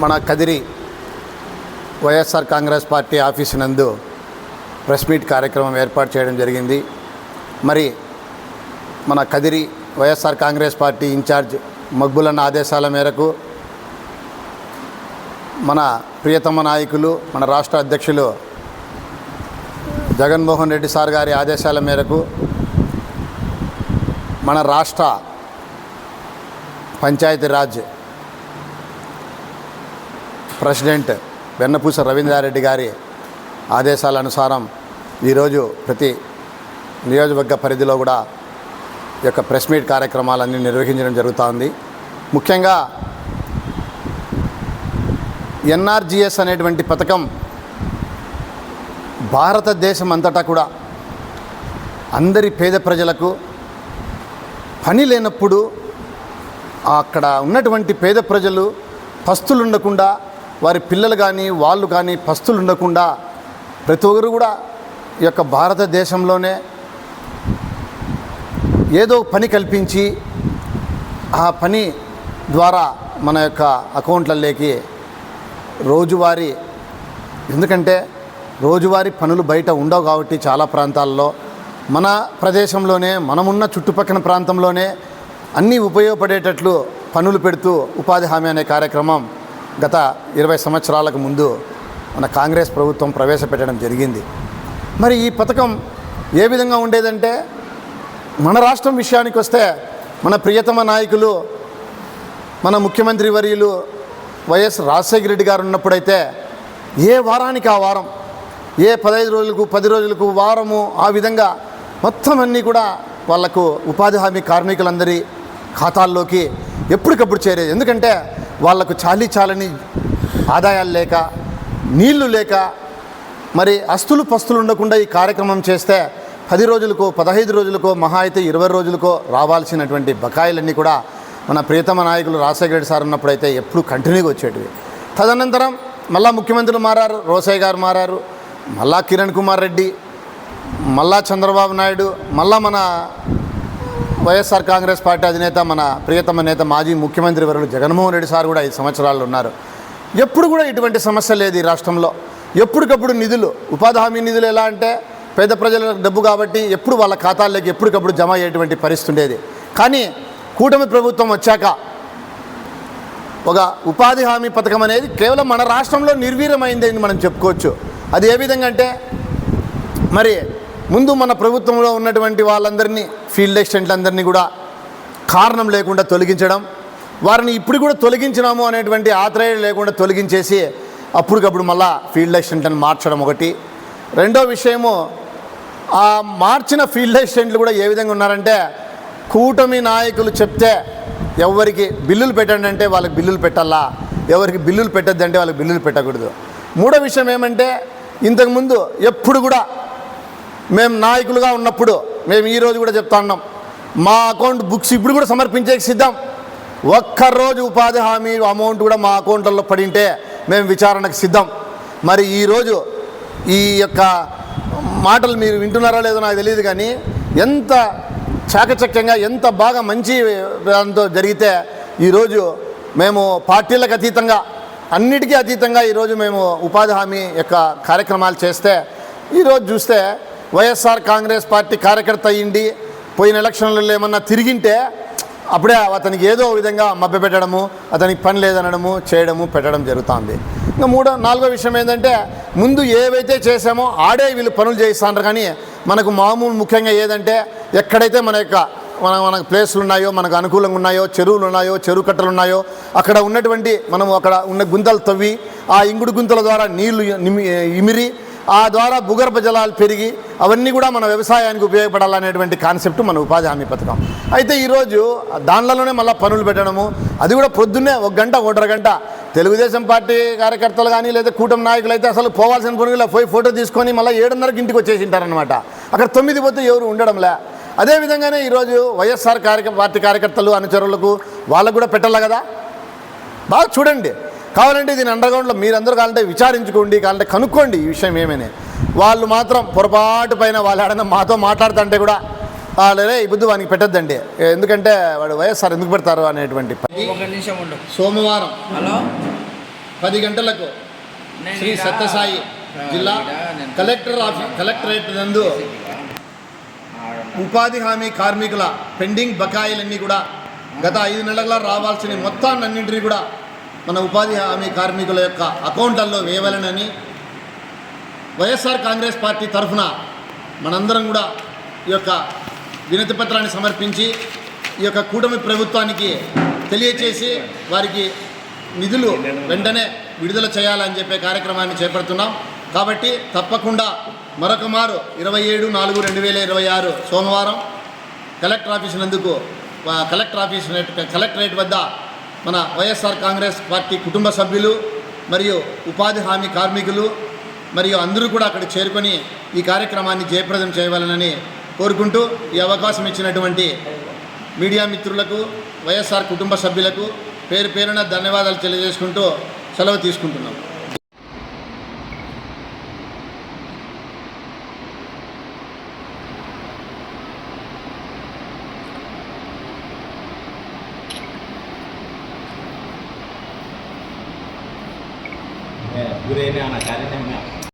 మన Kadiri YSR Congress party office నందు press meet కార్యక్రమం ఏర్పాటు చేయడం జరిగింది. మరి మన కదిరి వైఎస్ఆర్ కాంగ్రెస్ పార్టీ ఇన్ఛార్జ్ మక్బులన్న ఆదేశాల మేరకు మన ప్రియతమ నాయకులు మన రాష్ట్ర అధ్యక్షులు జగన్మోహన్ రెడ్డి సార్ గారి ఆదేశాల మేరకు మన రాష్ట్ర పంచాయతీరాజ్ ప్రెసిడెంట్ వెన్నపూస రవీంద్రారెడ్డి గారి ఆదేశాల అనుసారం ఈరోజు ప్రతి నియోజకవర్గ పరిధిలో కూడా ఈ యొక్క ప్రెస్ మీట్ కార్యక్రమాలన్నీ నిర్వహించడం జరుగుతోంది. ముఖ్యంగా ఎన్ఆర్జీఎస్ అనేటువంటి పథకం భారతదేశం అంతటా కూడా అందరి పేద ప్రజలకు పని లేనప్పుడు అక్కడ ఉన్నటువంటి పేద ప్రజలు పస్తులు ఉండకుండా, వారి పిల్లలు కానీ వాళ్ళు కానీ పస్తులు ఉండకుండా ప్రతి ఒక్కరు కూడా ఈ యొక్క భారతదేశంలోనే ఏదో పని కల్పించి ఆ పని ద్వారా మన యొక్క అకౌంట్లలోకి రోజువారీ, ఎందుకంటే రోజువారీ పనులు బయట ఉండవు కాబట్టి చాలా ప్రాంతాల్లో మన ప్రదేశంలోనే మనమున్న చుట్టుపక్కల ప్రాంతంలోనే అన్నీ ఉపయోగపడేటట్లు పనులు పెడుతూ ఉపాధి హామీ అనే కార్యక్రమం గత 20 సంవత్సరాలకు ముందు మన కాంగ్రెస్ ప్రభుత్వం ప్రవేశపెట్టడం జరిగింది. మరి ఈ పథకం ఏ విధంగా ఉండేదంటే, మన రాష్ట్రం విషయానికి వస్తే మన ప్రియతమ నాయకులు మన ముఖ్యమంత్రి వర్యులు వైఎస్ రాజశేఖర రెడ్డి గారు ఉన్నప్పుడైతే ఏ వారానికి ఆ వారం, ఏ 15 రోజులకు 10 రోజులకు వారము, ఆ విధంగా మొత్తం అన్నీ కూడా వాళ్లకు ఉపాధి హామీ కార్మికులందరి ఖాతాల్లోకి ఎప్పటికప్పుడు చేరేది. ఎందుకంటే వాళ్లకు చాలని ఆదాయాలు లేక, నీళ్లు లేక, మరి అస్తులు పస్తులు ఉండకుండా ఈ కార్యక్రమం చేస్తే 10 రోజులకో 15 రోజులకో మహా అయితే 20 రోజులకో రావాల్సినటువంటి బకాయిలన్నీ కూడా మన ప్రియతమ నాయకులు రాజశేఖర రెడ్డి సార్ ఉన్నప్పుడైతే ఎప్పుడు కంటిన్యూగా వచ్చేటివి. తదనంతరం మళ్ళా ముఖ్యమంత్రులు మారారు, రోసయ్య గారు మారారు, మళ్ళా కిరణ్ కుమార్ రెడ్డి, మళ్ళా చంద్రబాబు నాయుడు, మళ్ళా మన వైఎస్ఆర్ కాంగ్రెస్ పార్టీ అధినేత మన ప్రియతమ నేత మాజీ ముఖ్యమంత్రి వర్యులు జగన్మోహన్ రెడ్డి సార్ కూడా 5 సంవత్సరాలు ఉన్నారు. ఎప్పుడు కూడా ఇటువంటి సమస్య లేదు ఈ రాష్ట్రంలో. ఎప్పటికప్పుడు నిధులు, ఉపాధి హామీ నిధులు ఎలా అంటే పేద ప్రజల డబ్బు కాబట్టి ఎప్పుడు వాళ్ళ ఖాతాల్లోకి ఎప్పటికప్పుడు జమ అయ్యేటువంటి పరిస్థితి ఉండేది. కానీ కూటమి ప్రభుత్వం వచ్చాక ఒక ఉపాధి హామీ పథకం అనేది కేవలం మన రాష్ట్రంలో నిర్వీర్యమైంది అని మనం చెప్పుకోవచ్చు. అది ఏ విధంగా అంటే, మరి ముందు మన ప్రభుత్వంలో ఉన్నటువంటి వాళ్ళందరినీ, ఫీల్డ్ అసిస్టెంట్లందరినీ కూడా కారణం లేకుండా తొలగించడం, వారిని ఇప్పుడు కూడా తొలగించినాము అనేటువంటి ఆత్రేయం లేకుండా తొలగించేసి అప్పటికప్పుడు మళ్ళా ఫీల్డ్ అసిస్టెంట్లను మార్చడం ఒకటి. రెండో విషయము, ఆ మార్చిన ఫీల్డ్ అసిస్టెంట్లు కూడా ఏ విధంగా ఉన్నారంటే, కూటమి నాయకులు చెప్తే ఎవరికి బిల్లులు పెట్టండి అంటే వాళ్ళకి బిల్లులు పెట్టాలా, ఎవరికి బిల్లులు పెట్టద్దంటే వాళ్ళకి బిల్లులు పెట్టకూడదు. మూడో విషయం ఏమంటే, ఇంతకుముందు ఎప్పుడు కూడా మేము నాయకులుగా ఉన్నప్పుడు మేము ఈరోజు కూడా చెప్తా ఉన్నాం, మా అకౌంట్ బుక్స్ ఇప్పుడు కూడా సమర్పించే సిద్ధం. ఒక్కరోజు ఉపాధి హామీ అమౌంట్ కూడా మా అకౌంట్లలో పడింటే మేము విచారణకు సిద్ధం. మరి ఈరోజు ఈ యొక్క మాటలు మీరు వింటున్నారో లేదో నాకు తెలియదు, కానీ ఎంత చాకచక్యంగా, ఎంత బాగా మంచి దాంతో జరిగితే ఈరోజు మేము పార్టీలకు అతీతంగా, అన్నిటికీ అతీతంగా ఈరోజు మేము ఉపాధి హామీ యొక్క కార్యక్రమాలు చేస్తే, ఈరోజు చూస్తే వైఎస్ఆర్ కాంగ్రెస్ పార్టీ కార్యకర్త అయ్యిండి పోయిన ఎలక్షన్లలో ఏమన్నా తిరిగింటే అప్పుడే అతనికి ఏదో విధంగా మభ్యపెట్టడము, అతనికి పని లేదనడము, చేయడము, పెట్టడం జరుగుతుంది. ఇంకా నాలుగో విషయం ఏంటంటే, ముందు ఏవైతే చేసామో ఆడే వీళ్ళు పనులు చేయిస్తున్నారు. కానీ మనకు మామూలు ముఖ్యంగా ఏదంటే, ఎక్కడైతే మనకు ప్లేస్లు ఉన్నాయో, మనకు అనుకూలంగా ఉన్నాయో, చెరువులు ఉన్నాయో, చెరువు కట్టలు ఉన్నాయో, అక్కడ ఉన్నటువంటి మనం అక్కడ ఉన్న గుంతలు తవ్వి ఆ ఇంగుడు గుంతల ద్వారా నీళ్లు ఇమిరి ఆ ద్వారా భూగర్భ జలాలు పెరిగి అవన్నీ కూడా మన వ్యవసాయానికి ఉపయోగపడాలనేటువంటి కాన్సెప్ట్ మన ఉపాధి హామీ పథకం. అయితే ఈరోజు దానిలోనే మళ్ళీ పనులు పెట్టడము, అది కూడా పొద్దున్నే 1 గంట 1.5 గంట తెలుగుదేశం పార్టీ కార్యకర్తలు కానీ లేదా కూటమి నాయకులు అయితే అసలు పోవాల్సిన పనులు పోయి ఫోటో తీసుకొని మళ్ళీ 7:30కి ఇంటికి వచ్చేసింటారనమాట. అక్కడ 9 పోతే ఎవరు ఉండడంలే. అదేవిధంగానే ఈరోజు వైఎస్ఆర్ పార్టీ కార్యకర్తలు, అనుచరులకు వాళ్ళకు కూడా పెట్టాలి కదా. బాగా చూడండి, కావాలంటే దీని అండర్గ్రౌండ్లో మీరందరూ కావాలంటే విచారించుకోండి, కావాలంటే కనుక్కోండి ఈ విషయం ఏమని. వాళ్ళు మాత్రం పొరపాటు పైన వాళ్ళు ఏడన్నా మాతో మాట్లాడుతుంటే కూడా వాళ్ళే ఈ బుద్ధి వానికి పెట్టద్దండి, ఎందుకంటే వాడు వైఎస్ఆర్ ఎందుకు పెడతారు అనేటువంటి. సోమవారం 10 గంటలకు శ్రీ సత్యసాయి జిల్లా కలెక్టరేట్ నందు ఉపాధి హామీ కార్మికుల పెండింగ్ బకాయిలన్నీ కూడా గత 5 నెలల రావాల్సిన మొత్తాన్నింటినీ కూడా మన ఉపాధి హామీ కార్మికుల యొక్క అకౌంట్లలో వేయవలెనని వైఎస్ఆర్ కాంగ్రెస్ పార్టీ తరఫున మనందరం కూడా ఈ యొక్క వినతి పత్రాన్ని సమర్పించి ఈ యొక్క కూటమి ప్రభుత్వానికి తెలియచేసి వారికి నిధులు వెంటనే విడుదల చేయాలని చెప్పే కార్యక్రమాన్ని చేపడుతున్నాం. కాబట్టి తప్పకుండా మరొక మారు 27/4/2026 సోమవారం కలెక్టరేట్ వద్ద మన వైఎస్ఆర్ కాంగ్రెస్ పార్టీ కుటుంబ సభ్యులు మరియు ఉపాధి హామీ కార్మికులు మరియు అందరూ కూడా అక్కడ చేరుకొని ఈ కార్యక్రమాన్ని జయప్రదం చేయవాలనని కోరుకుంటూ ఈ అవకాశం ఇచ్చినటువంటి మీడియా మిత్రులకు వైఎస్ఆర్ కుటుంబ సభ్యులకు పేరు పేరున ధన్యవాదాలు తెలియజేసుకుంటూ సెలవు తీసుకుంటున్నాం. गुरेने आना कार्य